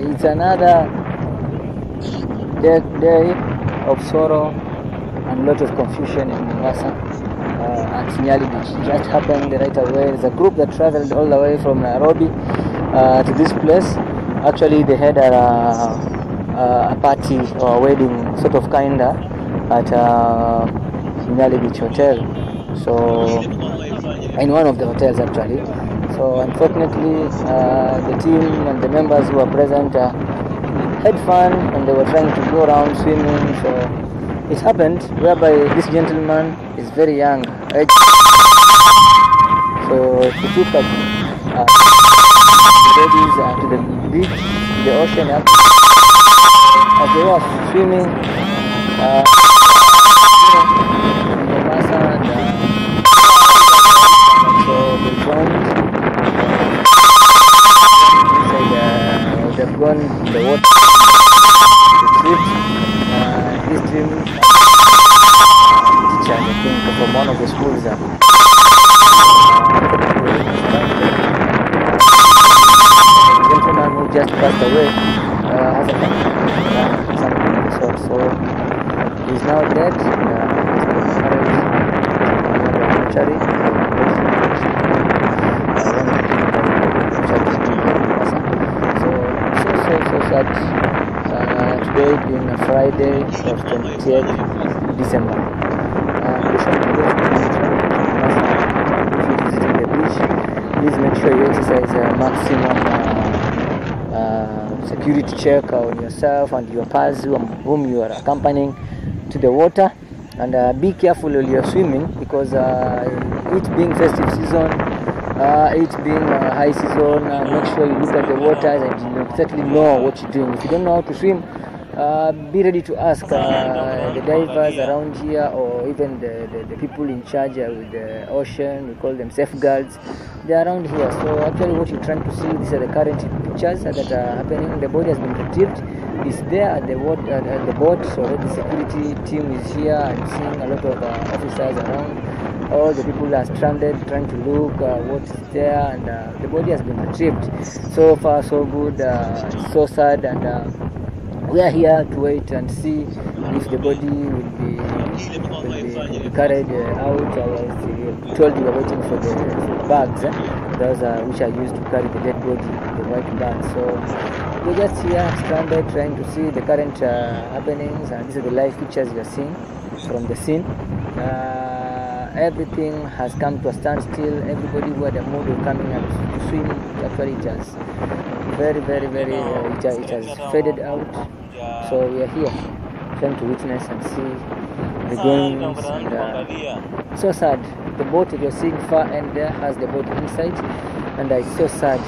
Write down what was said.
it's another day of sorrow and a lot of confusion in Mombasa at Nyali beach. It just happened right away. There's a group that traveled all the way from Nairobi to this place. Actually, they had a party or a wedding, sort of kinda, at Nyali Beach Hotel. So, in one of the hotels actually. So, unfortunately, the team and the members who were present had fun and they were trying to go around swimming. So, it happened whereby this gentleman is very young. So, he took up ladies to the beach, to the ocean. As they were swimming in Mombasa, and so they joined inside. They've gone in the water. This team teacher, I think, from one of the schools. Who just passed away has a something. So he's now dead. So sad. Today being a Friday of 28th December. Visiting the beach, please make sure you exercise maximum security check on yourself and your pals whom you are accompanying to the water, and be careful while you are swimming, because it being festive season, it being high season, make sure you look at the waters and you exactly know what you're doing. If you don't know how to swim, be ready to ask the divers around here, or even the people in charge with the ocean. We call them safeguards. They are around here. So actually what you're trying to see, these are the current pictures that are happening. The body has been retrieved. It's there at the boat. So the security team is here and seeing a lot of officers around. All the people are stranded trying to look what is there, and the body has been retrieved. So far so good. It's so sad, and we are here to wait and see if the body will be carried out. I was told we are waiting for the bags, those which are used to carry the dead body, the white bags. So we're just here stranded trying to see the current happenings, and these are the live pictures you are seeing from the scene. Everything has come to a standstill. Everybody who had a mood of coming out to swim, actually it has very it has faded out. So we are here trying to witness and see the goings, and so sad. The boat that you're seeing far end there has the boat inside, and it's so sad.